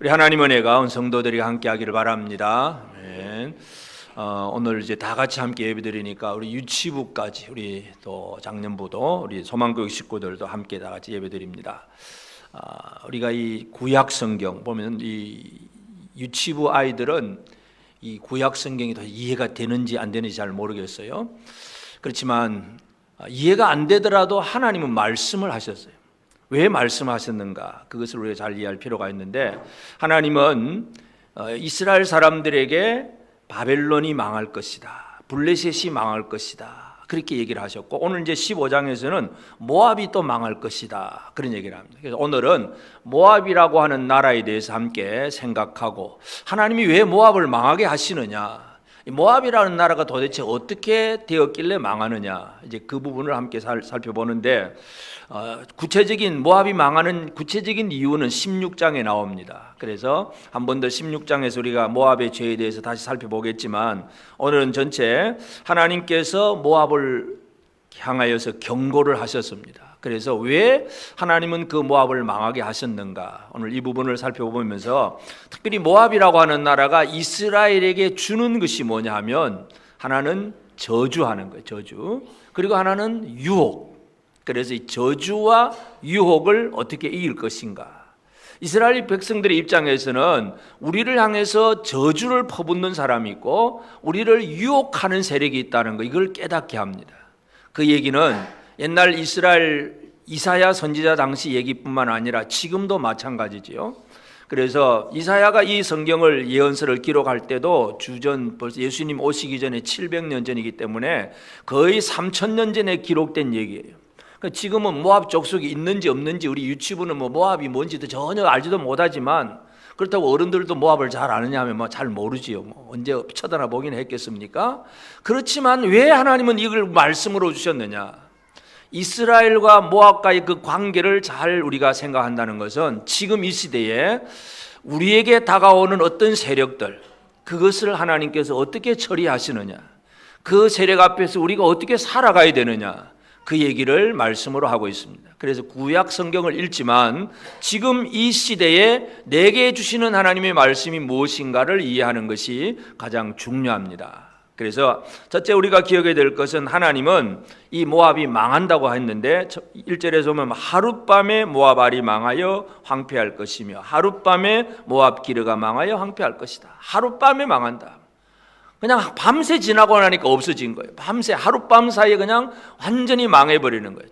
우리 하나님 은혜가 온 성도들이 함께 하기를 바랍니다. 아멘. 오늘 이제 다 같이 함께 예배드리니까 우리 유치부까지 우리 또 장년부도 우리 소망교육 식구들도 함께 다 같이 예배드립니다. 우리가 이 구약 성경 보면 이 유치부 아이들은 이 구약 성경이 더 이해가 되는지 안 되는지 잘 모르겠어요. 그렇지만 이해가 안 되더라도 하나님은 말씀을 하셨어요. 왜 말씀하셨는가? 그것을 우리가 잘 이해할 필요가 있는데, 하나님은 이스라엘 사람들에게 바벨론이 망할 것이다, 블레셋이 망할 것이다, 그렇게 얘기를 하셨고, 오늘 이제 15장에서는 모압이 또 망할 것이다, 그런 얘기를 합니다. 그래서 오늘은 모압이라고 하는 나라에 대해서 함께 생각하고, 하나님이 왜 모압을 망하게 하시느냐, 모압이라는 나라가 도대체 어떻게 되었길래 망하느냐, 이제 그 부분을 함께 살펴보는데, 구체적인 모압이 망하는 구체적인 이유는 16장에 나옵니다. 그래서 한 번 더 16장에서 우리가 모압의 죄에 대해서 다시 살펴보겠지만, 오늘은 전체 하나님께서 모압을 향하여서 경고를 하셨습니다. 그래서 왜 하나님은 그 모압을 망하게 하셨는가, 오늘 이 부분을 살펴보면서, 특별히 모압이라고 하는 나라가 이스라엘에게 주는 것이 뭐냐 하면, 하나는 저주하는 거예요, 저주. 그리고 하나는 유혹. 그래서 이 저주와 유혹을 어떻게 이길 것인가. 이스라엘 백성들의 입장에서는 우리를 향해서 저주를 퍼붓는 사람이 있고 우리를 유혹하는 세력이 있다는 거, 이걸 깨닫게 합니다. 그 얘기는 옛날 이스라엘 이사야 선지자 당시 얘기뿐만 아니라 지금도 마찬가지지요. 그래서 이사야가 이 성경을 예언서를 기록할 때도 주전 벌써 예수님 오시기 전에 700년 전이기 때문에 거의 3000년 전에 기록된 얘기예요. 지금은 모압 족속이 있는지 없는지, 우리 유치부는 뭐 모압이 뭔지도 전혀 알지도 못하지만, 그렇다고 어른들도 모압을 잘 아느냐 하면 뭐 잘 모르지요. 뭐 언제 쳐다나 보긴 했겠습니까? 그렇지만 왜 하나님은 이걸 말씀으로 주셨느냐? 이스라엘과 모압과의 그 관계를 잘 우리가 생각한다는 것은, 지금 이 시대에 우리에게 다가오는 어떤 세력들, 그것을 하나님께서 어떻게 처리하시느냐, 그 세력 앞에서 우리가 어떻게 살아가야 되느냐, 그 얘기를 말씀으로 하고 있습니다. 그래서 구약 성경을 읽지만 지금 이 시대에 내게 주시는 하나님의 말씀이 무엇인가를 이해하는 것이 가장 중요합니다. 그래서 첫째 우리가 기억해야 될 것은, 하나님은 이 모압이 망한다고 했는데 1절에서 보면 하룻밤에 모압알이 망하여 황폐할 것이며 하룻밤에 모압 기르가 망하여 황폐할 것이다. 하룻밤에 망한다. 그냥 밤새 지나고 나니까 없어진 거예요. 밤새, 하룻밤 사이에 그냥 완전히 망해버리는 거예요.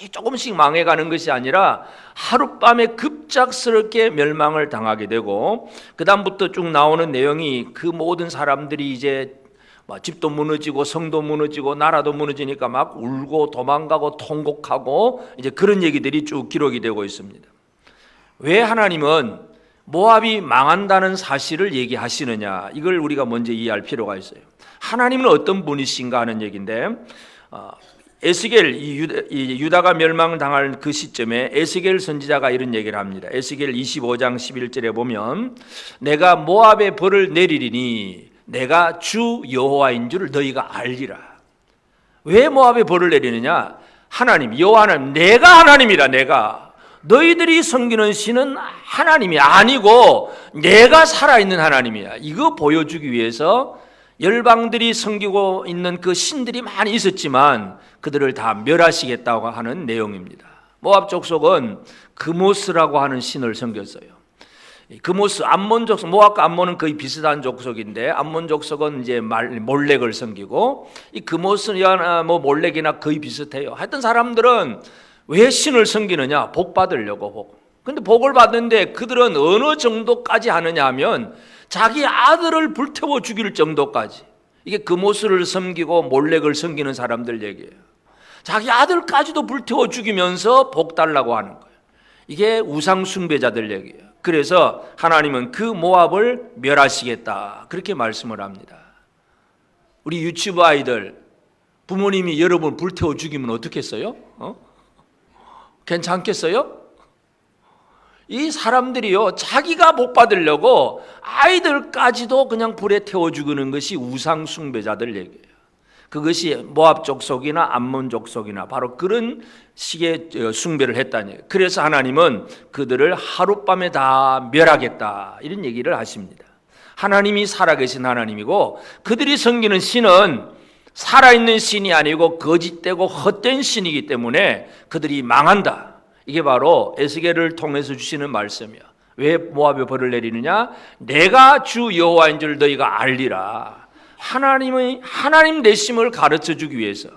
조금씩 망해가는 것이 아니라 하룻밤에 급작스럽게 멸망을 당하게 되고, 그 다음부터 쭉 나오는 내용이 그 모든 사람들이 이제 집도 무너지고 성도 무너지고 나라도 무너지니까 막 울고 도망가고 통곡하고, 이제 그런 얘기들이 쭉 기록이 되고 있습니다. 왜 하나님은 모압이 망한다는 사실을 얘기하시느냐, 이걸 우리가 먼저 이해할 필요가 있어요. 하나님은 어떤 분이신가 하는 얘기인데, 에스겔, 유다가 멸망당할 그 시점에 에스겔 선지자가 이런 얘기를 합니다. 에스겔 25장 11절에 보면, 내가 모압의 벌을 내리리니 내가 주 여호와인 줄을 너희가 알리라. 왜 모압의 벌을 내리느냐? 하나님, 여호와 하나님, 내가 하나님이라. 내가, 너희들이 섬기는 신은 하나님이 아니고 내가 살아있는 하나님이야. 이거 보여주기 위해서 열방들이 섬기고 있는 그 신들이 많이 있었지만 그들을 다 멸하시겠다고 하는 내용입니다. 모압 족속은 그모스라고 하는 신을 섬겼어요. 그모스, 암몬 족속, 모압과 암몬은 거의 비슷한 족속인데, 암몬 족속은 이제 몰렉을 섬기고, 이 그모스나 뭐 몰렉이나 거의 비슷해요. 하여튼 사람들은 왜 신을 섬기느냐? 복 받으려고. 복. 근데 복을 받는데 그들은 어느 정도까지 하느냐 하면 자기 아들을 불태워 죽일 정도까지. 이게 그모스를 섬기고 몰렉을 섬기는 사람들 얘기예요. 자기 아들까지도 불태워 죽이면서 복 달라고 하는 거예요. 이게 우상 숭배자들 얘기예요. 그래서 하나님은 그 모압을 멸하시겠다, 그렇게 말씀을 합니다. 우리 유치부 아이들, 부모님이 여러분 불태워 죽이면 어떻겠어요? 괜찮겠어요? 이 사람들이요, 자기가 복 받으려고 아이들까지도 그냥 불에 태워 죽이는 것이 우상 숭배자들 얘기예요. 그것이 모압 족속이나 암몬 족속이나 바로 그런 식의 숭배를 했다니. 그래서 하나님은 그들을 하룻밤에 다 멸하겠다 이런 얘기를 하십니다. 하나님이 살아계신 하나님이고 그들이 섬기는 신은 살아있는 신이 아니고 거짓되고 헛된 신이기 때문에 그들이 망한다. 이게 바로 에스겔을 통해서 주시는 말씀이야. 왜 모압에 벌을 내리느냐? 내가 주 여호와인 줄 너희가 알리라. 하나님 되심을 가르쳐주기 위해서,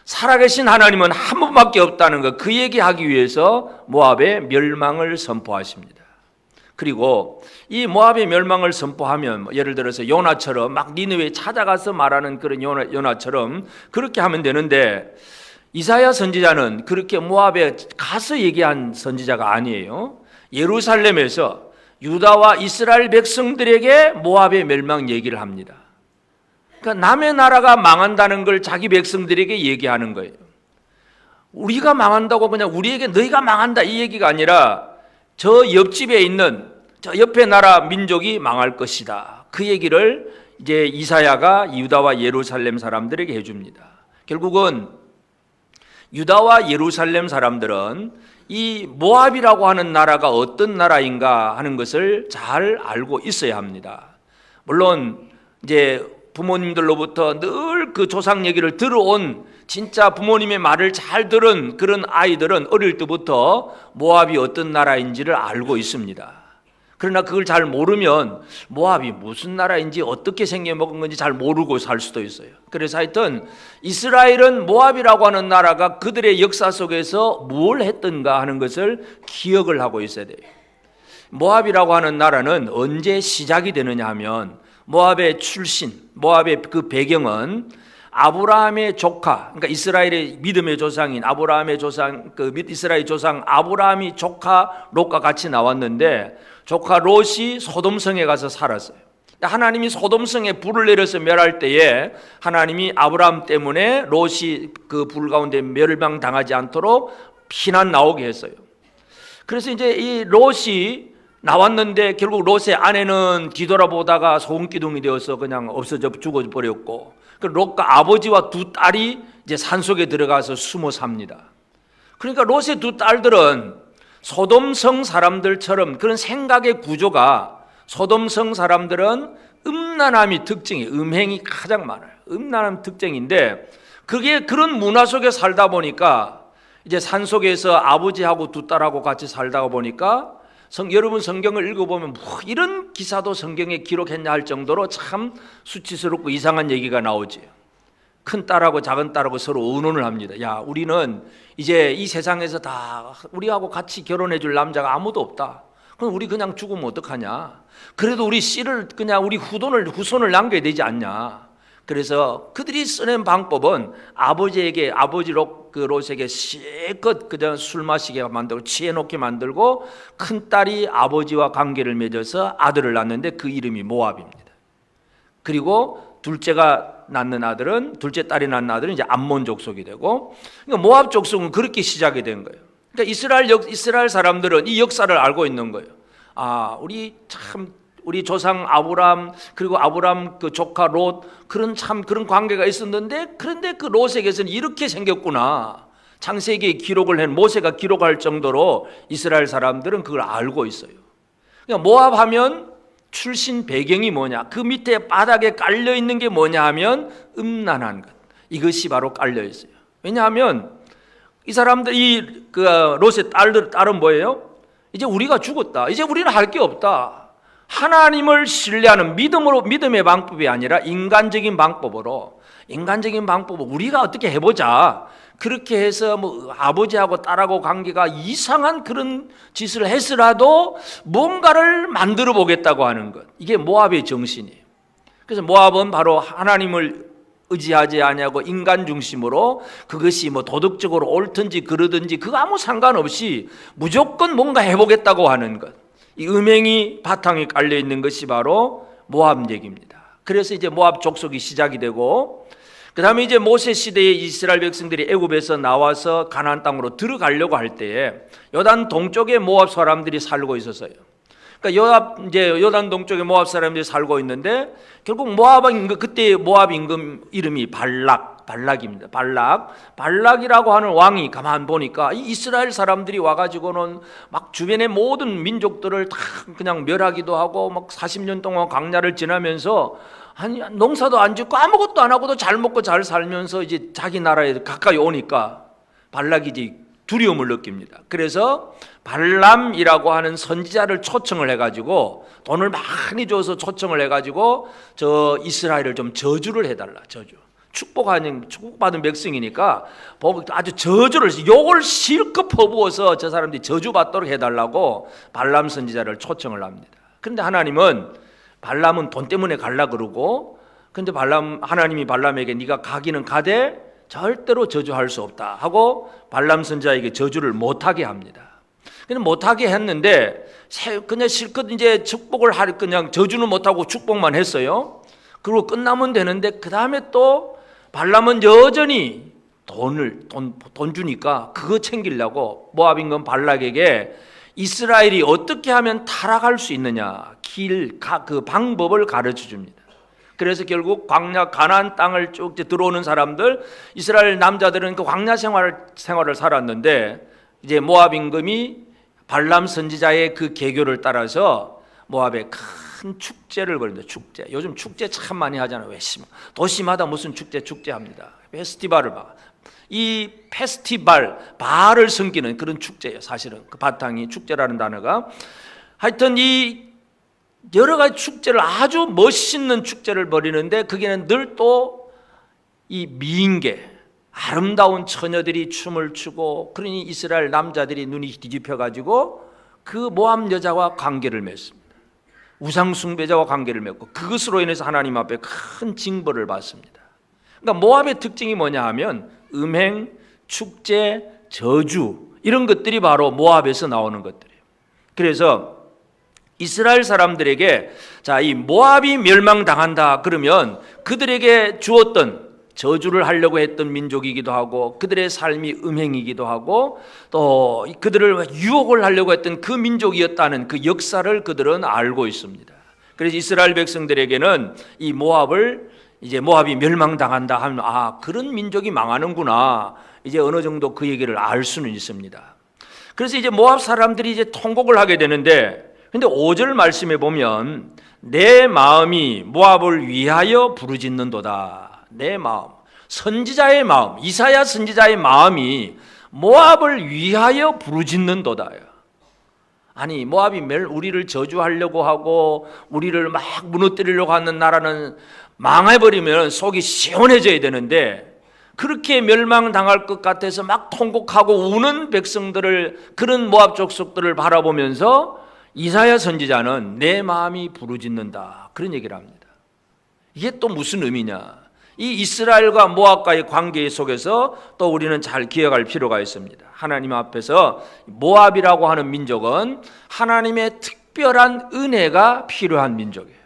살아계신 하나님은 한 분밖에 없다는 것, 그 얘기하기 위해서 모압의 멸망을 선포하십니다. 그리고 이 모압의 멸망을 선포하면 예를 들어서 요나처럼 막 니느웨에 찾아가서 말하는 그런 요나처럼 그렇게 하면 되는데, 이사야 선지자는 그렇게 모압에 가서 얘기한 선지자가 아니에요. 예루살렘에서 유다와 이스라엘 백성들에게 모압의 멸망 얘기를 합니다. 그러니까 남의 나라가 망한다는 걸 자기 백성들에게 얘기하는 거예요. 우리가 망한다고 그냥 우리에게 너희가 망한다 이 얘기가 아니라 저 옆집에 있는 저 옆에 나라 민족이 망할 것이다. 그 얘기를 이제 이사야가 유다와 예루살렘 사람들에게 해줍니다. 결국은 유다와 예루살렘 사람들은 이 모압이라고 하는 나라가 어떤 나라인가 하는 것을 잘 알고 있어야 합니다. 물론 이제 부모님들로부터 늘 그 조상 얘기를 들어온 진짜 부모님의 말을 잘 들은 그런 아이들은 어릴 때부터 모압이 어떤 나라인지를 알고 있습니다. 그러나 그걸 잘 모르면 모압이 무슨 나라인지 어떻게 생겨먹은 건지 잘 모르고 살 수도 있어요. 그래서 하여튼 이스라엘은 모압이라고 하는 나라가 그들의 역사 속에서 뭘 했던가 하는 것을 기억을 하고 있어야 돼요. 모압이라고 하는 나라는 언제 시작이 되느냐 하면 모압의 출신, 모압의 그 배경은 아브라함의 조카, 그러니까 이스라엘의 믿음의 조상인 아브라함의 조상, 그 이스라엘 조상 아브라함이 조카 롯과 같이 나왔는데 조카 롯이 소돔성에 가서 살았어요. 하나님이 소돔성에 불을 내려서 멸할 때에 하나님이 아브라함 때문에 롯이 그 불 가운데 멸망당하지 않도록 피난 나오게 했어요. 그래서 이제 이 롯이 나왔는데 결국 롯의 아내는 뒤돌아보다가 소금기둥이 되어서 그냥 없어져 죽어버렸고, 그 롯과 아버지와 두 딸이 이제 산속에 들어가서 숨어 삽니다. 그러니까 롯의 두 딸들은 소돔성 사람들처럼 그런 생각의 구조가, 소돔성 사람들은 음란함이 특징이, 음행이 가장 많아요. 음란함 특징인데 그게 그런 문화 속에 살다 보니까 이제 산속에서 아버지하고 두 딸하고 같이 살다가 보니까 여러분 성경을 읽어보면 뭐 이런 기사도 성경에 기록했냐 할 정도로 참 수치스럽고 이상한 얘기가 나오지. 큰 딸하고 작은 딸하고 서로 의논을 합니다. 야, 우리는 이제 이 세상에서 다 우리하고 같이 결혼해 줄 남자가 아무도 없다. 그럼 우리 그냥 죽으면 어떡하냐. 그래도 우리 씨를 그냥 우리 후손을 남겨야 되지 않냐. 그래서 그들이 쓰는 방법은 아버지 롯에게 실컷 그냥 술 마시게 만들고 취해놓게 만들고 큰 딸이 아버지와 관계를 맺어서 아들을 낳는데 그 이름이 모압입니다. 그리고 둘째 딸이 낳는 아들은 이제 암몬 족속이 되고, 그러니까 모압 족속은 그렇게 시작이 된 거예요. 그러니까 이스라엘 사람들은 이 역사를 알고 있는 거예요. 아, 우리 조상 아브라함, 그리고 아브라함 그 조카 롯, 그런 관계가 있었는데, 그런데 그 롯에게서는 이렇게 생겼구나. 창세기에 모세가 기록할 정도로 이스라엘 사람들은 그걸 알고 있어요. 그러니까 모압 하면 출신 배경이 뭐냐, 그 밑에 바닥에 깔려 있는 게 뭐냐 하면 음란한 것, 이것이 바로 깔려 있어요. 왜냐하면 이 사람들, 그 롯의 딸은 뭐예요? 이제 우리가 죽었다. 이제 우리는 할 게 없다. 하나님을 신뢰하는 믿음의 방법이 아니라 인간적인 방법으로 우리가 어떻게 해보자. 그렇게 해서 뭐 아버지하고 딸하고 관계가 이상한 그런 짓을 했으라도 뭔가를 만들어 보겠다고 하는 것. 이게 모압의 정신이에요. 그래서 모압은 바로 하나님을 의지하지 아니하고 인간 중심으로, 그것이 뭐 도덕적으로 옳든지 그러든지 그거 아무 상관없이 무조건 뭔가 해보겠다고 하는 것. 이 음행이 바탕에 깔려 있는 것이 바로 모압 얘기입니다. 그래서 이제 모압 족속이 시작이 되고, 그 다음에 이제 모세 시대에 이스라엘 백성들이 애굽에서 나와서 가나안 땅으로 들어가려고 할 때에 요단 동쪽에 모압 사람들이 살고 있었어요. 그러니까 요단 동쪽에 모압 사람들이 살고 있는데 결국 그때 모압 임금 이름이 발락, 발락입니다. 발락이라고 하는 왕이 가만 보니까 이 이스라엘 사람들이 와가지고는 막 주변의 모든 민족들을 다 그냥 멸하기도 하고 막 40년 동안 광야를 지나면서 아니 농사도 안 짓고 아무것도 안 하고도 잘 먹고 잘 살면서 이제 자기 나라에 가까이 오니까 발락이 이제 두려움을 느낍니다. 그래서 발람이라고 하는 선지자를 초청을 해가지고 돈을 많이 줘서 초청을 해가지고 저 이스라엘을 좀 저주를 해달라. 저주. 축복받은 백성이니까 아주 저주를 욕을 실컷 퍼부어서 저 사람들이 저주받도록 해달라고 발람 선지자를 초청을 합니다. 그런데 하나님은 발람은 돈 때문에 갈라 그러고, 근데 하나님이 발람에게 네가 가기는 가되 절대로 저주할 수 없다 하고 발람 선지자에게 저주를 못하게 합니다. 그냥 못하게 했는데 그냥 실컷 이제 축복을 그냥 저주는 못하고 축복만 했어요. 그리고 끝나면 되는데 그 다음에 또 발람은 여전히 돈 주니까 그거 챙기려고 모압인건 발락에게 이스라엘이 어떻게 하면 타락할 수 있느냐 그 방법을 가르쳐 줍니다. 그래서 결국 광야 가나안 땅을 쭉 들어오는 사람들, 이스라엘 남자들은 그 광야 생활을 살았는데 이제 모압 임금이 발람 선지자의 그 계교를 따라서 모압에 큰 축제를 벌입니다. 축제. 요즘 축제 참 많이 하잖아요. 왜 도시마다 무슨 축제 합니다. 페스티벌을 봐. 이 페스티벌 바알을 섬기는 그런 축제예요. 사실은 그 바탕이 축제라는 단어가 하여튼 이 여러 가지 축제를 아주 멋있는 축제를 벌이는데 거기는 늘 또 이 미인계 아름다운 처녀들이 춤을 추고 그러니 이스라엘 남자들이 눈이 뒤집혀 가지고 그 모압 여자와 관계를 맺습니다. 우상 숭배자와 관계를 맺고 그것으로 인해서 하나님 앞에 큰 징벌을 받습니다. 그러니까 모압의 특징이 뭐냐 하면 음행, 축제, 저주 이런 것들이 바로 모압에서 나오는 것들이에요. 그래서 이스라엘 사람들에게 이 모압이 멸망당한다 그러면 그들에게 주었던 저주를 하려고 했던 민족이기도 하고 그들의 삶이 음행이기도 하고 또 그들을 유혹을 하려고 했던 그 민족이었다는 그 역사를 그들은 알고 있습니다. 그래서 이스라엘 백성들에게는 이 모압이 멸망당한다 하면 그런 민족이 망하는구나 이제 어느 정도 그 얘기를 알 수는 있습니다. 그래서 이제 모압 사람들이 이제 통곡을 하게 되는데 근데 5절 말씀에 보면 내 마음이 모압을 위하여 부르짖는도다. 내 마음, 선지자의 마음, 이사야 선지자의 마음이 모압을 위하여 부르짖는도다. 아니 모압이 우리를 저주하려고 하고 우리를 막 무너뜨리려고 하는 나라는 망해버리면 속이 시원해져야 되는데 그렇게 멸망당할 것 같아서 막 통곡하고 우는 백성들을 그런 모압 족속들을 바라보면서 이사야 선지자는 내 마음이 부르짖는다 그런 얘기를 합니다. 이게 또 무슨 의미냐? 이 이스라엘과 모압과의 관계 속에서 또 우리는 잘 기억할 필요가 있습니다. 하나님 앞에서 모압이라고 하는 민족은 하나님의 특별한 은혜가 필요한 민족이에요.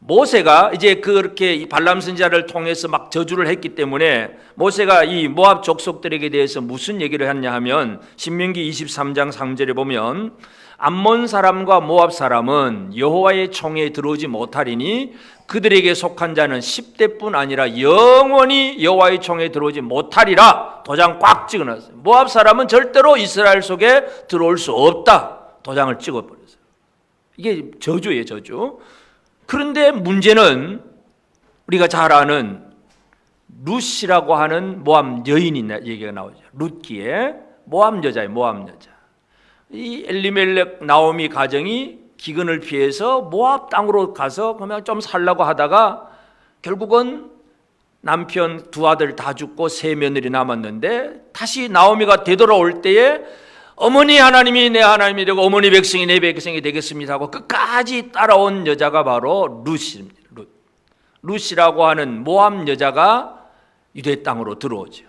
모세가 이제 그렇게 발람 선지자를 통해서 막 저주를 했기 때문에 모세가 이 모압 족속들에게 대해서 무슨 얘기를 했냐 하면 신명기 23장 3절에 보면 암몬 사람과 모압 사람은 여호와의 총에 들어오지 못하리니 그들에게 속한 자는 10대뿐 아니라 영원히 여호와의 총에 들어오지 못하리라 도장 꽉 찍어놨어요. 모압 사람은 절대로 이스라엘 속에 들어올 수 없다 도장을 찍어버렸어요. 이게 저주예요, 저주. 그런데 문제는 우리가 잘 아는 룻이라고 하는 모압 여인이 얘기가 나오죠. 룻기에 모압 여자예요. 모압 여자. 이 엘리멜렉 나오미 가정이 기근을 피해서 모압 땅으로 가서 그냥 좀 살려고 하다가 결국은 남편 두 아들 다 죽고 세 며느리 남았는데 다시 나오미가 되돌아올 때에 어머니 하나님이 내 하나님이 되고 어머니 백성이 내 백성이 되겠습니다 하고 끝까지 따라온 여자가 바로 룻입니다. 룻이라고 하는 모압 여자가 유대 땅으로 들어오죠.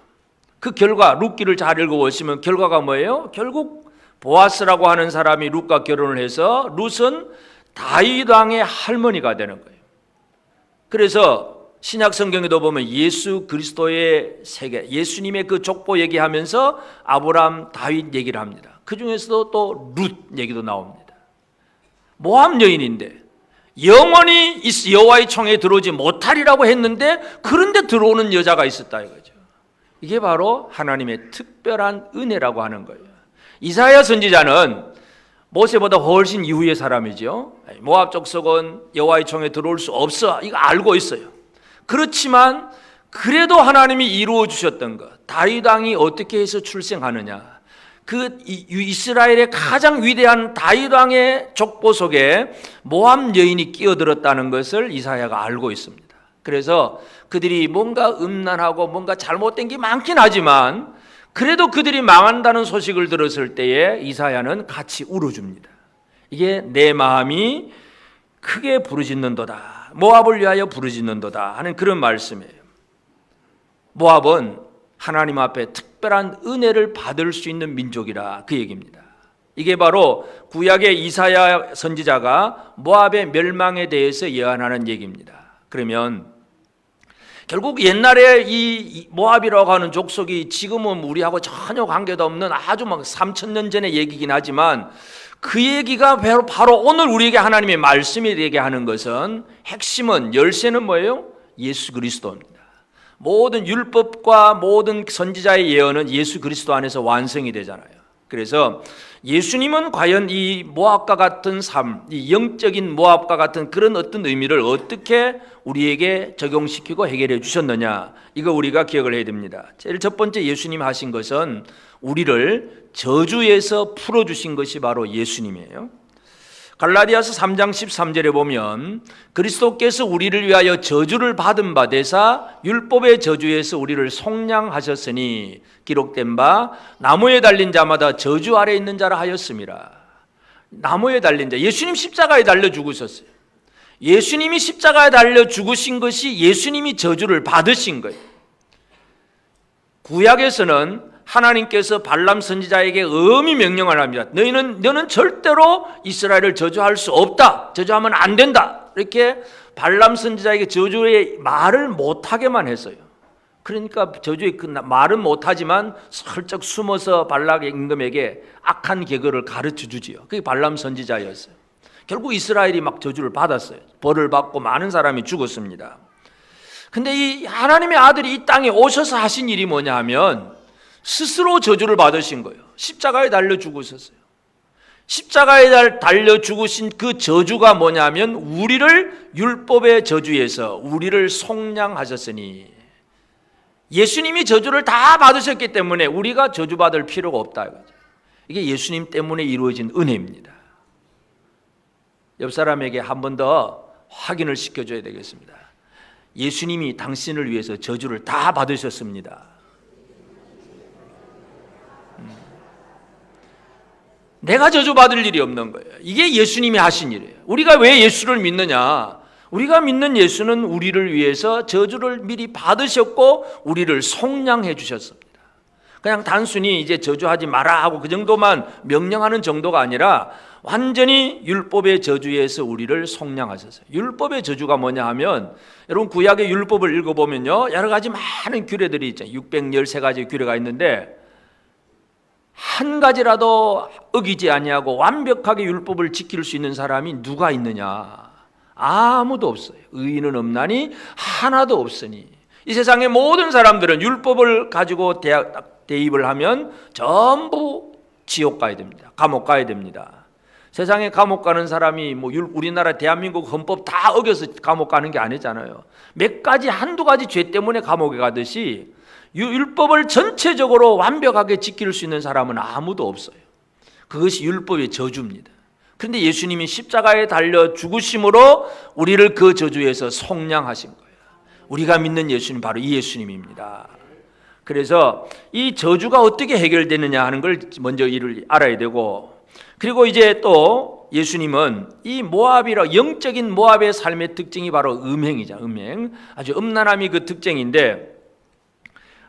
그 결과 룻기를 잘 읽어보시면 결과가 뭐예요? 결국 보아스라고 하는 사람이 룻과 결혼을 해서 룻은 다윗 왕의 할머니가 되는 거예요. 그래서 신약 성경에도 보면 예수 그리스도의 세계, 예수님의 그 족보 얘기하면서 아브라함, 다윗 얘기를 합니다. 그 중에서도 또 룻 얘기도 나옵니다. 모압 여인인데 영원히 여호와의 총에 들어오지 못하리라고 했는데 그런데 들어오는 여자가 있었다 이거죠. 이게 바로 하나님의 특별한 은혜라고 하는 거예요. 이사야 선지자는 모세보다 훨씬 이후의 사람이죠. 모압 족속은 여호와의 총에 들어올 수 없어, 이거 알고 있어요. 그렇지만 그래도 하나님이 이루어 주셨던 것, 다윗 왕이 어떻게 해서 출생하느냐, 그 이스라엘의 가장 위대한 다윗 왕의 족보 속에 모압 여인이 끼어들었다는 것을 이사야가 알고 있습니다. 그래서 그들이 뭔가 음란하고 뭔가 잘못된 게 많긴 하지만 그래도 그들이 망한다는 소식을 들었을 때에 이사야는 같이 울어줍니다. 이게 내 마음이 크게 부르짖는도다, 모압을 위하여 부르짖는도다 하는 그런 말씀이에요. 모압은 하나님 앞에 특별한 은혜를 받을 수 있는 민족이라 그 얘기입니다. 이게 바로 구약의 이사야 선지자가 모압의 멸망에 대해서 예언하는 얘기입니다. 그러면 결국 옛날에 이 모압이라고 하는 족속이 지금은 우리하고 전혀 관계도 없는 아주 막 3,000년 전의 얘기긴 하지만 그 얘기가 바로 오늘 우리에게 하나님의 말씀이 얘기하는 것은 핵심은 열쇠는 뭐예요? 예수 그리스도입니다. 모든 율법과 모든 선지자의 예언은 예수 그리스도 안에서 완성이 되잖아요. 그래서 예수님은 과연 이 모압과 같은 삶, 이 영적인 모압과 같은 그런 어떤 의미를 어떻게 우리에게 적용시키고 해결해 주셨느냐, 이거 우리가 기억을 해야 됩니다. 제일 첫 번째 예수님이 하신 것은 우리를 저주에서 풀어주신 것이 바로 예수님이에요. 갈라디아서 3장 13절에 보면 그리스도께서 우리를 위하여 저주를 받은 바 되사 율법의 저주에서 우리를 속량하셨으니 기록된 바 나무에 달린 자마다 저주 아래 있는 자라 하였습니다. 나무에 달린 자, 예수님 십자가에 달려 죽으셨어요. 예수님이 십자가에 달려 죽으신 것이 예수님이 저주를 받으신 거예요. 구약에서는 하나님께서 발람 선지자에게 엄히 명령을 합니다. 너는 절대로 이스라엘을 저주할 수 없다, 저주하면 안 된다, 이렇게 발람 선지자에게 저주의 말을 못하게만 했어요. 그러니까 저주의 그 말은 못하지만 슬쩍 숨어서 발락 임금에게 악한 계교를 가르쳐 주지요. 그게 발람 선지자였어요. 결국 이스라엘이 막 저주를 받았어요. 벌을 받고 많은 사람이 죽었습니다. 근데 이 하나님의 아들이 이 땅에 오셔서 하신 일이 뭐냐 하면 스스로 저주를 받으신 거예요. 십자가에 달려 죽으셨어요. 십자가에 달려 죽으신 그 저주가 뭐냐면 우리를 율법의 저주에서 우리를 속량하셨으니, 예수님이 저주를 다 받으셨기 때문에 우리가 저주받을 필요가 없다. 이게 예수님 때문에 이루어진 은혜입니다. 옆 사람에게 한 번 더 확인을 시켜줘야 되겠습니다. 예수님이 당신을 위해서 저주를 다 받으셨습니다. 내가 저주받을 일이 없는 거예요. 이게 예수님이 하신 일이에요. 우리가 왜 예수를 믿느냐? 우리가 믿는 예수는 우리를 위해서 저주를 미리 받으셨고 우리를 속량해 주셨습니다. 그냥 단순히 이제 저주하지 마라 하고 그 정도만 명령하는 정도가 아니라 완전히 율법의 저주에서 우리를 속량하셨어요. 율법의 저주가 뭐냐 하면, 여러분 구약의 율법을 읽어보면요, 여러 가지 많은 규례들이 있잖아요. 613가지 규례가 있는데 한 가지라도 어기지 아니하고 완벽하게 율법을 지킬 수 있는 사람이 누가 있느냐? 아무도 없어요. 의인은 없나니 하나도 없으니. 이 세상의 모든 사람들은 율법을 가지고 대입을 하면 전부 지옥 가야 됩니다. 감옥 가야 됩니다. 세상에 감옥 가는 사람이 뭐 우리나라 대한민국 헌법 다 어겨서 감옥 가는 게 아니잖아요. 몇 가지 한두 가지 죄 때문에 감옥에 가듯이 율법을 전체적으로 완벽하게 지킬 수 있는 사람은 아무도 없어요. 그것이 율법의 저주입니다. 그런데 예수님이 십자가에 달려 죽으심으로 우리를 그 저주에서 속량하신 거예요. 우리가 믿는 예수님 바로 이 예수님입니다. 그래서 이 저주가 어떻게 해결되느냐 하는 걸 먼저 이를 알아야 되고, 그리고 이제 또 예수님은 이 모압이라 영적인 모압의 삶의 특징이 바로 음행이죠. 음행, 아주 음란함이 그 특징인데,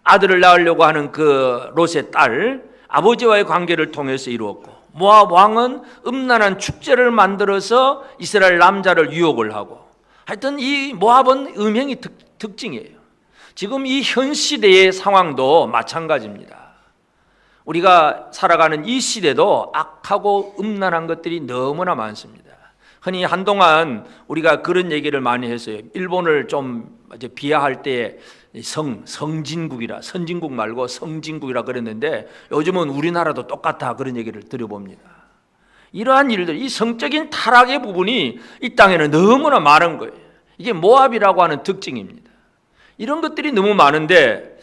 아들을 낳으려고 하는 그 롯의 딸, 아버지와의 관계를 통해서 이루었고, 모압 왕은 음란한 축제를 만들어서 이스라엘 남자를 유혹을 하고, 하여튼 이 모압은 음행이 특징이에요. 지금 이 현 시대의 상황도 마찬가지입니다. 우리가 살아가는 이 시대도 악하고 음란한 것들이 너무나 많습니다. 흔히 한동안 우리가 그런 얘기를 많이 했어요. 일본을 좀 이제 비하할 때 성진국이라, 선진국 말고 성진국이라 그랬는데 요즘은 우리나라도 똑같다 그런 얘기를 들어봅니다. 이러한 일들, 이 성적인 타락의 부분이 이 땅에는 너무나 많은 거예요. 이게 모압이라고 하는 특징입니다. 이런 것들이 너무 많은데,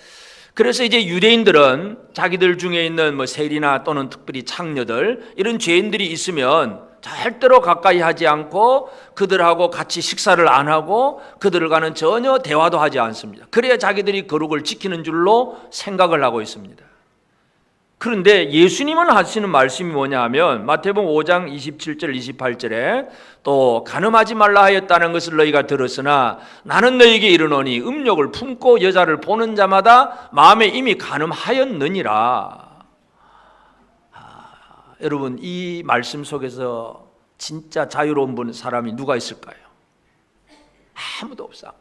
그래서 이제 유대인들은 자기들 중에 있는 뭐 세리나 또는 특별히 창녀들, 이런 죄인들이 있으면 절대로 가까이 하지 않고 그들하고 같이 식사를 안 하고 그들과는 전혀 대화도 하지 않습니다. 그래야 자기들이 거룩을 지키는 줄로 생각을 하고 있습니다. 그런데 예수님은 하시는 말씀이 뭐냐 하면 마태복음 5장 27절 28절에 또 간음하지 말라 하였다는 것을 너희가 들었으나 나는 너희에게 이르노니 음욕을 품고 여자를 보는 자마다 마음에 이미 간음하였느니라. 여러분, 이 말씀 속에서 진짜 자유로운 사람이 누가 있을까요? 아무도 없어.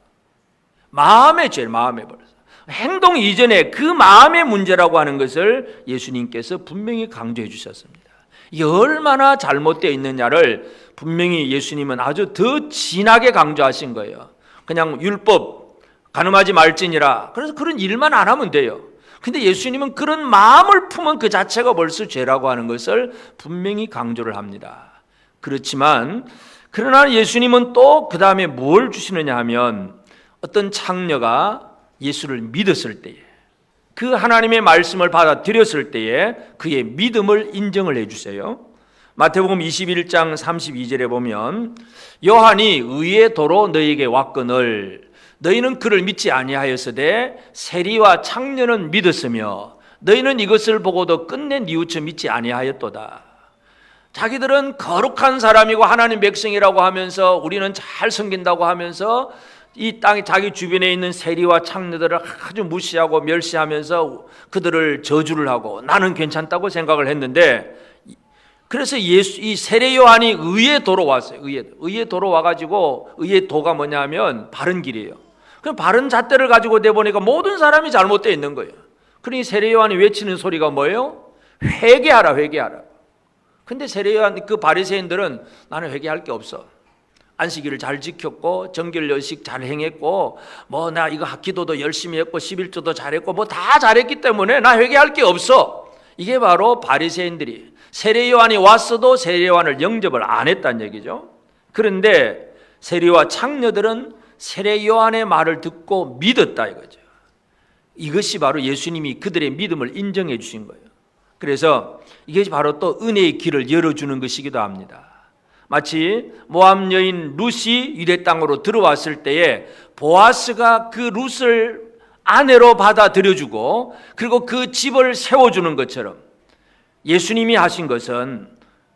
마음의 죄, 마음의 벌. 행동 이전에 그 마음의 문제라고 하는 것을 예수님께서 분명히 강조해 주셨습니다. 이게 얼마나 잘못되어 있느냐를 분명히 예수님은 아주 더 진하게 강조하신 거예요. 그냥 율법, 간음하지 말지니라. 그래서 그런 일만 안 하면 돼요. 근데 예수님은 그런 마음을 품은 그 자체가 벌써 죄라고 하는 것을 분명히 강조를 합니다. 그렇지만 그러나 예수님은 또 그 다음에 뭘 주시느냐 하면 어떤 창녀가 예수를 믿었을 때에, 그 하나님의 말씀을 받아들였을 때에 그의 믿음을 인정을 해주세요. 마태복음 21장 32절에 보면 요한이 의의 도로 너희에게 왔거늘 너희는 그를 믿지 아니하였으되 세리와 창녀는 믿었으며 너희는 이것을 보고도 끝내 뉘우쳐 믿지 아니하였도다. 자기들은 거룩한 사람이고 하나님 백성이라고 하면서 우리는 잘 섬긴다고 하면서 이 땅에 자기 주변에 있는 세리와 창녀들을 아주 무시하고 멸시하면서 그들을 저주를 하고 나는 괜찮다고 생각을 했는데, 그래서 이 세례 요한이 의의 도로 왔어요. 의의 도로 와가지고, 의의 도가 뭐냐면 바른 길이에요. 그럼 바른 잣대를 가지고 내보니까 모든 사람이 잘못되어 있는 거예요. 그러니 세례 요한이 외치는 소리가 뭐예요? 회개하라, 회개하라. 근데 세례 요한 그 바리새인들은 나는 회개할 게 없어. 안식일을 잘 지켰고 정결여식 잘 행했고 뭐 나 이거 기도도 열심히 했고 11조도 잘했고 뭐 다 잘했기 때문에 나 회개할 게 없어. 이게 바로 바리새인들이 세례 요한이 왔어도 세례 요한을 영접을 안 했다는 얘기죠. 그런데 세리와 창녀들은 세례 요한의 말을 듣고 믿었다 이거죠. 이것이 바로 예수님이 그들의 믿음을 인정해 주신 거예요. 그래서 이게 바로 또 은혜의 길을 열어주는 것이기도 합니다. 마치 모압 여인 룻이 유대 땅으로 들어왔을 때에 보아스가 그 룻을 아내로 받아들여주고 그리고 그 집을 세워주는 것처럼 예수님이 하신 것은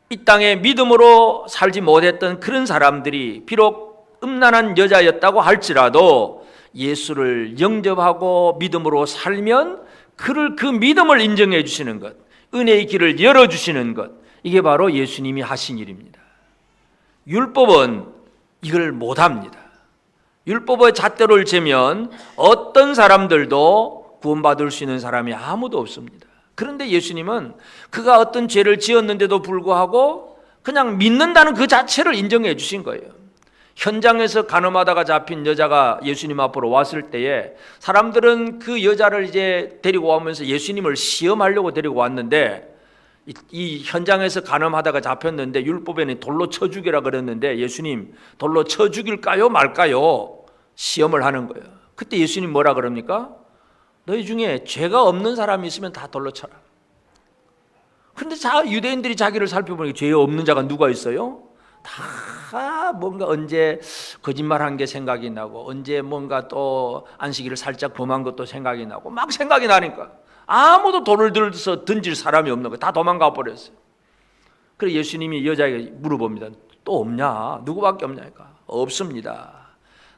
이 땅에 믿음으로 살지 못했던 그런 사람들이 비록 음란한 여자였다고 할지라도 예수를 영접하고 믿음으로 살면 그를 그 믿음을 인정해 주시는 것, 은혜의 길을 열어주시는 것, 이게 바로 예수님이 하신 일입니다. 율법은 이걸 못합니다. 율법의 잣대를 재면 어떤 사람들도 구원받을 수 있는 사람이 아무도 없습니다. 그런데 예수님은 그가 어떤 죄를 지었는데도 불구하고 그냥 믿는다는 그 자체를 인정해 주신 거예요. 현장에서 간음하다가 잡힌 여자가 예수님 앞으로 왔을 때에 사람들은 그 여자를 이제 데리고 오면서 예수님을 시험하려고 데리고 왔는데, 이 현장에서 간음하다가 잡혔는데 율법에는 돌로 쳐 죽이라 그랬는데 예수님 돌로 쳐 죽일까요 말까요 시험을 하는 거예요. 그때 예수님 뭐라 그럽니까? 너희 중에 죄가 없는 사람이 있으면 다 돌로 쳐라. 그런데 유대인들이 자기를 살펴보니까 죄 없는 자가 누가 있어요? 다 뭔가 언제 거짓말한 게 생각이 나고 언제 뭔가 또 안식일을 살짝 범한 것도 생각이 나고 막 생각이 나니까 아무도 돌을 들어서 던질 사람이 없는 거예요. 다 도망가 버렸어요. 그래서 예수님이 여자에게 물어봅니다. 또 없냐? 누구밖에 없냐니까. 없습니다.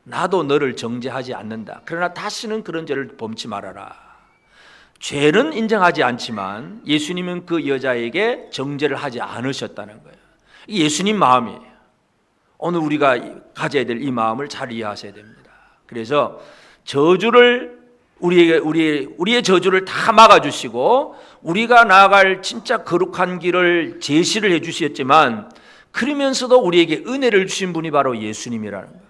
나도 너를 정죄하지 않는다. 그러나 다시는 그런 죄를 범치 말아라. 죄는 인정하지 않지만 예수님은 그 여자에게 정죄를 하지 않으셨다는 거예요. 이 예수님 마음이에요. 오늘 우리가 가져야 될 이 마음을 잘 이해하셔야 됩니다. 그래서 저주를 우리의 저주를 다 막아주시고 우리가 나아갈 진짜 거룩한 길을 제시를 해주셨지만 그러면서도 우리에게 은혜를 주신 분이 바로 예수님이라는 거예요.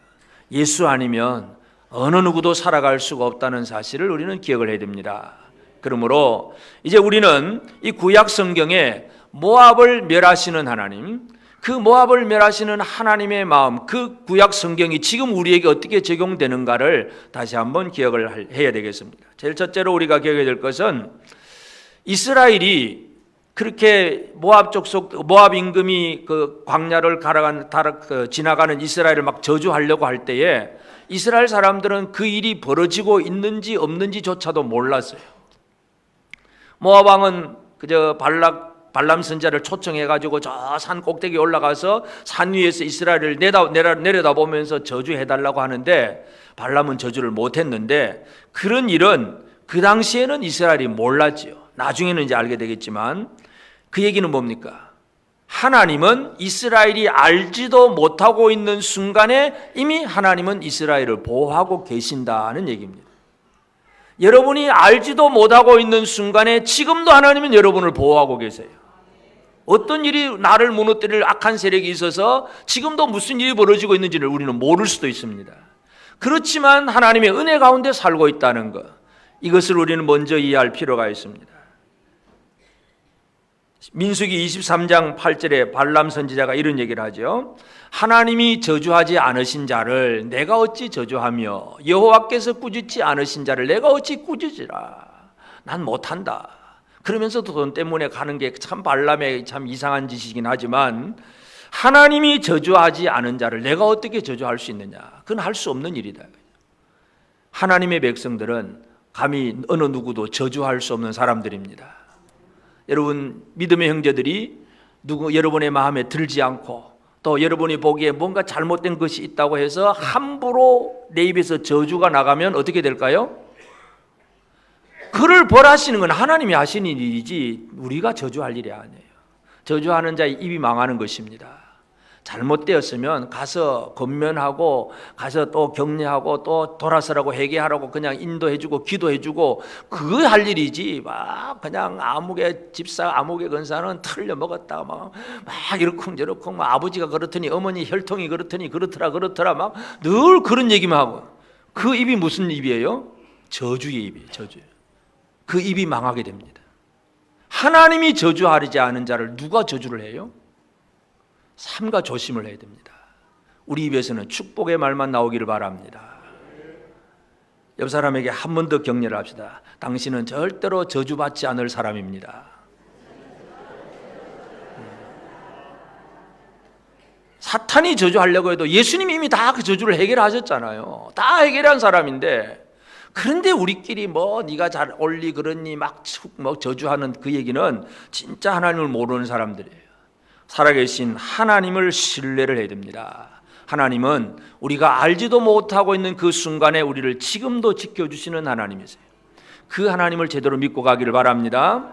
예수 아니면 어느 누구도 살아갈 수가 없다는 사실을 우리는 기억을 해야 됩니다. 그러므로 이제 우리는 이 구약 성경에 모압을 멸하시는 하나님, 그 모압을 멸하시는 하나님의 마음, 그 구약 성경이 지금 우리에게 어떻게 적용되는가를 다시 한번 기억을 해야 되겠습니다. 제일 첫째로 우리가 기억해야 될 것은 이스라엘이 그렇게 모압 임금이 그 광야를 지나가는 이스라엘을 막 저주하려고 할 때에 이스라엘 사람들은 그 일이 벌어지고 있는지 없는지조차도 몰랐어요. 모압 왕은 그저 발람 선지자를 초청해가지고 저 산 꼭대기에 올라가서 산 위에서 이스라엘을 내려다보면서 저주해달라고 하는데 발람은 저주를 못했는데 그런 일은 그 당시에는 이스라엘이 몰랐지요. 나중에는 이제 알게 되겠지만 그 얘기는 뭡니까? 하나님은 이스라엘이 알지도 못하고 있는 순간에 이미 하나님은 이스라엘을 보호하고 계신다는 얘기입니다. 여러분이 알지도 못하고 있는 순간에 지금도 하나님은 여러분을 보호하고 계세요. 어떤 일이 나를 무너뜨릴 악한 세력이 있어서 지금도 무슨 일이 벌어지고 있는지를 우리는 모를 수도 있습니다. 그렇지만 하나님의 은혜 가운데 살고 있다는 것, 이것을 우리는 먼저 이해할 필요가 있습니다. 민수기 23장 8절에 발람 선지자가 이런 얘기를 하죠. 하나님이 저주하지 않으신 자를 내가 어찌 저주하며 여호와께서 꾸짖지 않으신 자를 내가 어찌 꾸짖으라. 난 못한다. 그러면서도 돈 때문에 가는 게 참 발람의 참 이상한 짓이긴 하지만 하나님이 저주하지 않은 자를 내가 어떻게 저주할 수 있느냐. 그건 할 수 없는 일이다. 하나님의 백성들은 감히 어느 누구도 저주할 수 없는 사람들입니다. 여러분 믿음의 형제들이 여러분의 마음에 들지 않고 또 여러분이 보기에 뭔가 잘못된 것이 있다고 해서 함부로 내 입에서 저주가 나가면 어떻게 될까요? 그를 벌하시는 건 하나님이 하시는 일이지 우리가 저주할 일이 아니에요. 저주하는 자의 입이 망하는 것입니다. 잘못되었으면 가서 권면하고 가서 또 격려하고 또 돌아서라고 회개하라고 그냥 인도해주고 기도해주고 그거 할 일이지 막 그냥 아무개 집사 아무개 근사는 틀려 먹었다가 막 이렇쿵저렇쿵 막 아버지가 그렇더니 어머니 혈통이 그렇더니 그렇더라 막 늘 그런 얘기만 하고 그 입이 무슨 입이에요? 저주의 입이에요. 저주. 그 입이 망하게 됩니다. 하나님이 저주하지 않은 자를 누가 저주를 해요? 삼가 조심을 해야 됩니다. 우리 입에서는 축복의 말만 나오기를 바랍니다. 옆 사람에게 한 번 더 격려를 합시다. 당신은 절대로 저주받지 않을 사람입니다. 사탄이 저주하려고 해도 예수님이 이미 다 그 저주를 해결하셨잖아요. 다 해결한 사람인데 그런데 우리끼리 네가 잘 올리 그러니 막 저주하는 그 얘기는 진짜 하나님을 모르는 사람들이에요. 살아계신 하나님을 신뢰를 해야 됩니다. 하나님은 우리가 알지도 못하고 있는 그 순간에 우리를 지금도 지켜주시는 하나님이세요. 그 하나님을 제대로 믿고 가기를 바랍니다.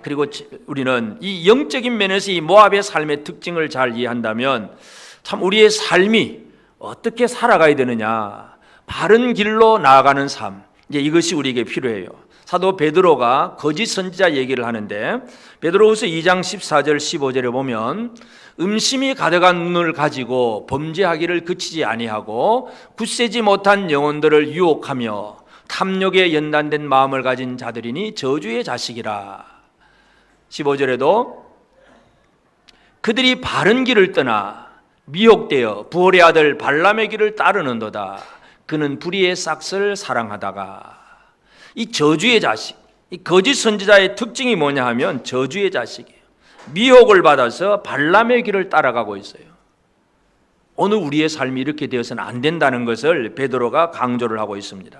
그리고 우리는 이 영적인 면에서 이 모압의 삶의 특징을 잘 이해한다면 참 우리의 삶이 어떻게 살아가야 되느냐, 바른 길로 나아가는 삶, 이제 이것이 우리에게 필요해요. 사도 베드로가 거짓 선지자 얘기를 하는데 베드로후서 2장 14절 15절에 보면 음심이 가득한 눈을 가지고 범죄하기를 그치지 아니하고 굳세지 못한 영혼들을 유혹하며 탐욕에 연단된 마음을 가진 자들이니 저주의 자식이라. 15절에도 그들이 바른 길을 떠나 미혹되어 부올의 아들 발람의 길을 따르는도다. 그는 불의의 싹을 사랑하다가. 이 저주의 자식, 이 거짓 선지자의 특징이 뭐냐 하면 저주의 자식이에요. 미혹을 받아서 발람의 길을 따라가고 있어요. 오늘 우리의 삶이 이렇게 되어서는 안 된다는 것을 베드로가 강조를 하고 있습니다.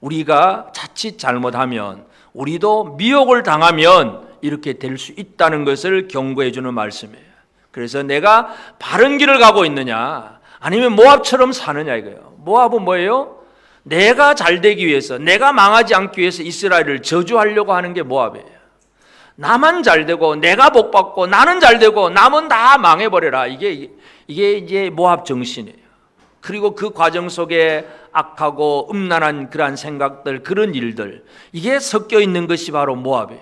우리가 자칫 잘못하면 우리도 미혹을 당하면 이렇게 될 수 있다는 것을 경고해 주는 말씀이에요. 그래서 내가 바른 길을 가고 있느냐 아니면 모압처럼 사느냐 이거예요. 모압은 뭐예요? 내가 잘 되기 위해서, 내가 망하지 않기 위해서 이스라엘을 저주하려고 하는 게 모압이에요. 나만 잘 되고 내가 복 받고 나는 잘 되고 남은 다 망해버려라. 이게 이제 모압 정신이에요. 그리고 그 과정 속에 악하고 음란한 그러한 생각들, 그런 일들, 이게 섞여 있는 것이 바로 모압이에요.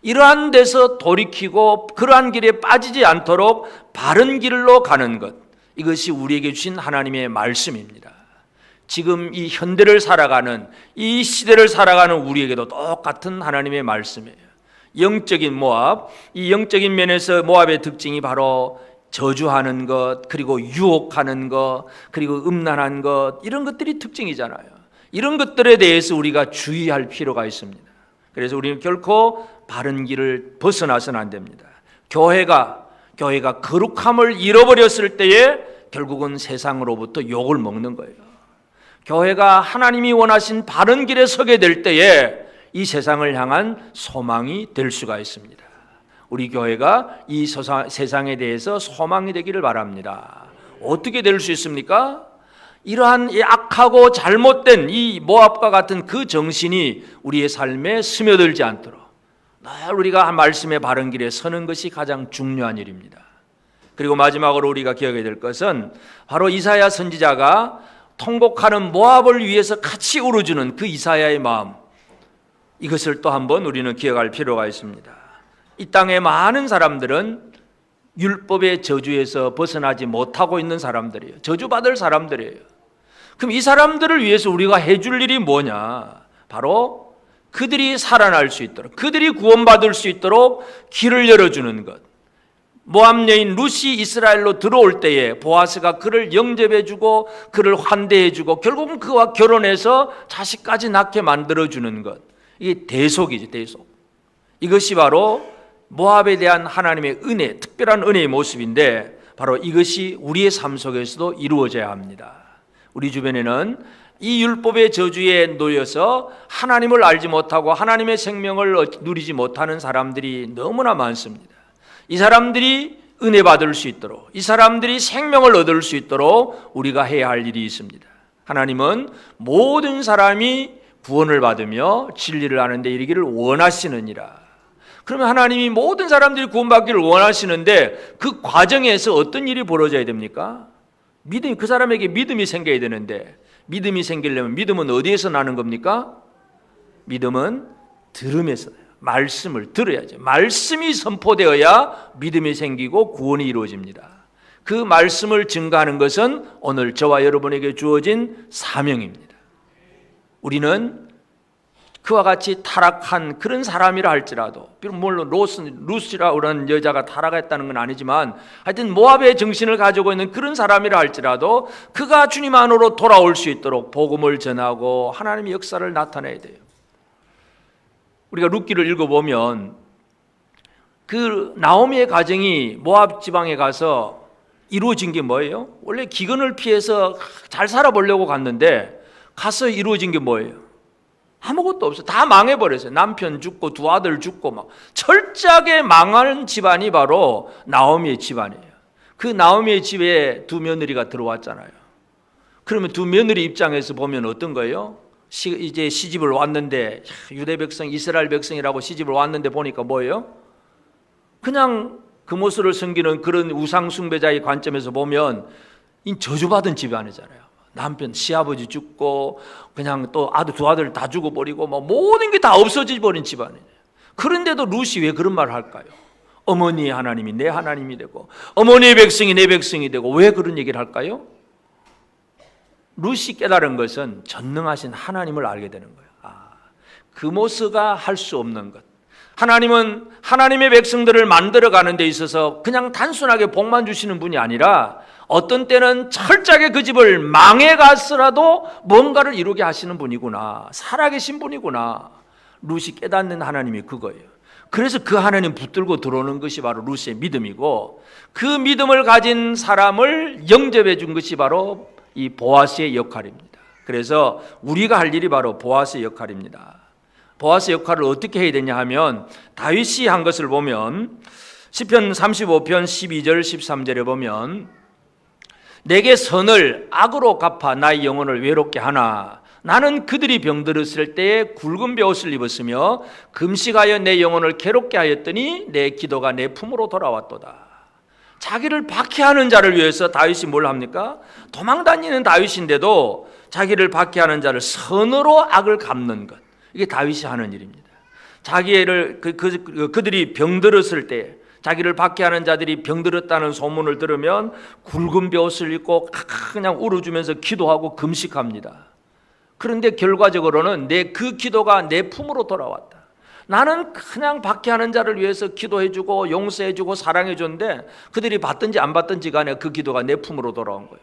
이러한 데서 돌이키고 그러한 길에 빠지지 않도록 바른 길로 가는 것, 이것이 우리에게 주신 하나님의 말씀입니다. 지금 이 현대를 살아가는, 이 시대를 살아가는 우리에게도 똑같은 하나님의 말씀이에요. 영적인 모압, 이 영적인 면에서 모압의 특징이 바로 저주하는 것, 그리고 유혹하는 것, 그리고 음란한 것, 이런 것들이 특징이잖아요. 이런 것들에 대해서 우리가 주의할 필요가 있습니다. 그래서 우리는 결코 바른 길을 벗어나서는 안 됩니다. 교회가 거룩함을 잃어버렸을 때에 결국은 세상으로부터 욕을 먹는 거예요. 교회가 하나님이 원하신 바른 길에 서게 될 때에 이 세상을 향한 소망이 될 수가 있습니다. 우리 교회가 이 세상에 대해서 소망이 되기를 바랍니다. 어떻게 될 수 있습니까? 이러한 악하고 잘못된 이 모압과 같은 그 정신이 우리의 삶에 스며들지 않도록 늘 우리가 말씀의 바른 길에 서는 것이 가장 중요한 일입니다. 그리고 마지막으로 우리가 기억해야 될 것은 바로 이사야 선지자가 통곡하는 모압을 위해서 같이 울어주는 그 이사야의 마음, 이것을 또 한번 우리는 기억할 필요가 있습니다. 이 땅의 많은 사람들은 율법의 저주에서 벗어나지 못하고 있는 사람들이에요. 저주받을 사람들이에요. 그럼 이 사람들을 위해서 우리가 해줄 일이 뭐냐? 바로 그들이 살아날 수 있도록, 그들이 구원받을 수 있도록 길을 열어주는 것. 모압 여인 룻이 이스라엘로 들어올 때에 보아스가 그를 영접해주고 그를 환대해주고 결국은 그와 결혼해서 자식까지 낳게 만들어주는 것, 이게 대속이지, 대속. 이것이 바로 모압에 대한 하나님의 은혜, 특별한 은혜의 모습인데 바로 이것이 우리의 삶 속에서도 이루어져야 합니다. 우리 주변에는 이 율법의 저주에 놓여서 하나님을 알지 못하고 하나님의 생명을 누리지 못하는 사람들이 너무나 많습니다. 이 사람들이 은혜 받을 수 있도록, 이 사람들이 생명을 얻을 수 있도록 우리가 해야 할 일이 있습니다. 하나님은 모든 사람이 구원을 받으며 진리를 아는 데 이르기를 원하시느니라. 그러면 하나님이 모든 사람들이 구원받기를 원하시는데 그 과정에서 어떤 일이 벌어져야 됩니까? 믿음이, 그 사람에게 믿음이 생겨야 되는데, 믿음이 생기려면 믿음은 어디에서 나는 겁니까? 믿음은 들음에서, 말씀을 들어야죠. 말씀이 선포되어야 믿음이 생기고 구원이 이루어집니다. 그 말씀을 증거하는 것은 오늘 저와 여러분에게 주어진 사명입니다. 우리는 그와 같이 타락한 그런 사람이라 할지라도, 물론 룻이라고 하는 여자가 타락했다는 건 아니지만 하여튼 모압의 정신을 가지고 있는 그런 사람이라 할지라도 그가 주님 안으로 돌아올 수 있도록 복음을 전하고 하나님의 역사를 나타내야 돼요. 우리가 룻기를 읽어보면 그 나오미의 가정이 모압 지방에 가서 이루어진 게 뭐예요? 원래 기근을 피해서 잘 살아보려고 갔는데 가서 이루어진 게 뭐예요? 아무것도 없어요. 다 망해버렸어요. 남편 죽고 두 아들 죽고 막 철저하게 망한 집안이 바로 나오미의 집안이에요. 그 나오미의 집에 두 며느리가 들어왔잖아요. 그러면 두 며느리 입장에서 보면 어떤 거예요? 이제 시집을 왔는데 유대 백성, 이스라엘 백성이라고 시집을 왔는데 보니까 뭐예요? 그냥 금오스를 섬기는 그런 우상 숭배자의 관점에서 보면 이 저주받은 집안이잖아요. 남편, 시아버지 죽고 그냥 또 두 아들 다 죽어버리고 뭐 모든 게 다 없어져 버린 집안이에요. 그런데도 룻이 왜 그런 말을 할까요? 어머니의 하나님이 내 하나님이 되고 어머니의 백성이 내 백성이 되고 왜 그런 얘기를 할까요? 룻이 깨달은 것은 전능하신 하나님을 알게 되는 거예요. 금오스가 할 수 없는 것. 하나님은 하나님의 백성들을 만들어가는 데 있어서 그냥 단순하게 복만 주시는 분이 아니라 어떤 때는 철저하게 그 집을 망해갔으라도 뭔가를 이루게 하시는 분이구나, 살아계신 분이구나. 룻이 깨닫는 하나님이 그거예요. 그래서 그 하나님 붙들고 들어오는 것이 바로 룻의 믿음이고, 그 믿음을 가진 사람을 영접해 준 것이 바로 이 보아스의 역할입니다. 그래서 우리가 할 일이 바로 보아스의 역할입니다. 보아스 역할을 어떻게 해야 되냐 하면 다윗이 한 것을 보면 시편 35편 12절 13절에 보면 내게 선을 악으로 갚아 나의 영혼을 외롭게 하나 나는 그들이 병들었을 때에 굵은 베옷을 입었으며 금식하여 내 영혼을 괴롭게 하였더니 내 기도가 내 품으로 돌아왔도다. 자기를 박해하는 자를 위해서 다윗이 뭘 합니까? 도망다니는 다윗인데도 자기를 박해하는 자를 선으로 악을 갚는 것, 이게 다윗이 하는 일입니다. 자기를 그들이 병들었을 때, 자기를 박해하는 자들이 병들었다는 소문을 들으면 굵은 벼옷을 입고 그냥 울어주면서 기도하고 금식합니다. 그런데 결과적으로는 그 기도가 내 품으로 돌아왔다. 나는 그냥 박해하는 자를 위해서 기도해주고 용서해주고 사랑해줬는데 그들이 받든지 안 받든지 간에 그 기도가 내 품으로 돌아온 거예요.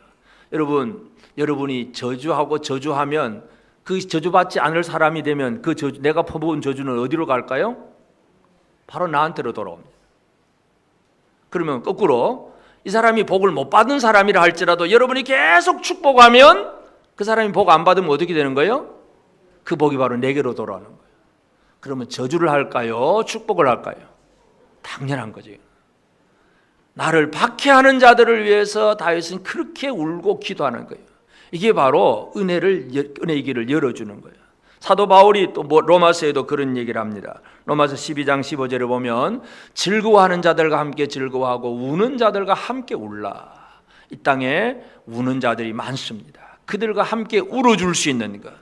여러분이 저주하면 그 저주받지 않을 사람이 되면 그 저주, 내가 퍼부은 저주는 어디로 갈까요? 바로 나한테로 돌아옵니다. 그러면 거꾸로 이 사람이 복을 못 받은 사람이라 할지라도 여러분이 계속 축복하면 그 사람이 복 안 받으면 어떻게 되는 거예요? 그 복이 바로 내게로 돌아오는 거예요. 그러면 저주를 할까요? 축복을 할까요? 당연한 거죠. 나를 박해하는 자들을 위해서 다윗은 그렇게 울고 기도하는 거예요. 이게 바로 은혜의 길을 열어주는 거예요. 사도 바울이 또 로마서에도 그런 얘기를 합니다. 로마서 12장 15절에 보면 즐거워하는 자들과 함께 즐거워하고 우는 자들과 함께 울라. 이 땅에 우는 자들이 많습니다. 그들과 함께 울어줄 수 있는 것,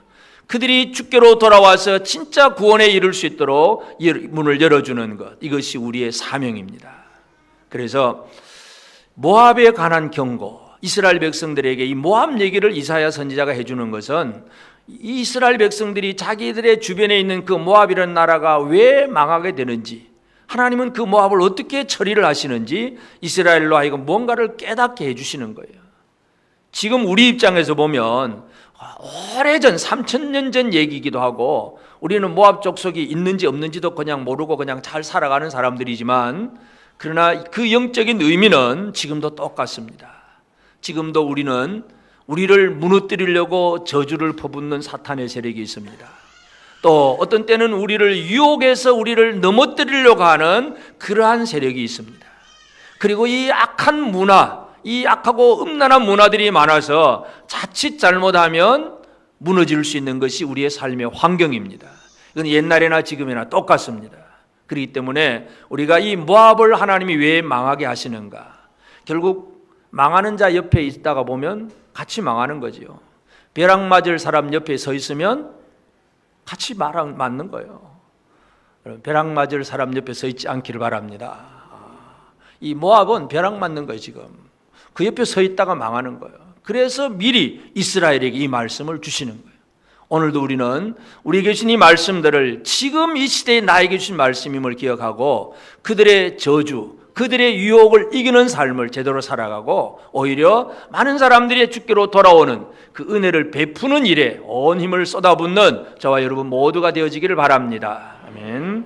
그들이 주께로 돌아와서 진짜 구원에 이를 수 있도록 문을 열어주는 것, 이것이 우리의 사명입니다. 그래서 모압에 관한 경고, 이스라엘 백성들에게 이 모압 얘기를 이사야 선지자가 해주는 것은 이 이스라엘 백성들이 자기들의 주변에 있는 그 모압이라는 나라가 왜 망하게 되는지, 하나님은 그 모압을 어떻게 처리를 하시는지 이스라엘로 하여금 뭔가를 깨닫게 해주시는 거예요. 지금 우리 입장에서 보면 오래전 3,000년 전 얘기이기도 하고 우리는 모압 족속이 있는지 없는지도 그냥 모르고 그냥 잘 살아가는 사람들이지만, 그러나 그 영적인 의미는 지금도 똑같습니다. 지금도 우리를 무너뜨리려고 저주를 퍼붓는 사탄의 세력이 있습니다. 또 어떤 때는 우리를 유혹해서 우리를 넘어뜨리려고 하는 그러한 세력이 있습니다. 그리고 이 악한 문화, 이 악하고 음란한 문화들이 많아서 자칫 잘못하면 무너질 수 있는 것이 우리의 삶의 환경입니다. 이건 옛날이나 지금이나 똑같습니다. 그렇기 때문에 우리가 이 모압을 하나님이 왜 망하게 하시는가? 결국 망하는 자 옆에 있다가 보면 같이 망하는 거지요. 벼락 맞을 사람 옆에 서 있으면 같이 맞는 거예요. 벼락 맞을 사람 옆에 서 있지 않기를 바랍니다. 이 모압은 벼락 맞는 거예요. 지금 그 옆에 서 있다가 망하는 거예요. 그래서 미리 이스라엘에게 이 말씀을 주시는 거예요. 오늘도 우리는 우리에게 주신 이 말씀들을 지금 이 시대에 나에게 주신 말씀임을 기억하고 그들의 저주, 그들의 유혹을 이기는 삶을 제대로 살아가고 오히려 많은 사람들이 주께로 돌아오는 그 은혜를 베푸는 일에 온 힘을 쏟아붓는 저와 여러분 모두가 되어지기를 바랍니다. 아멘.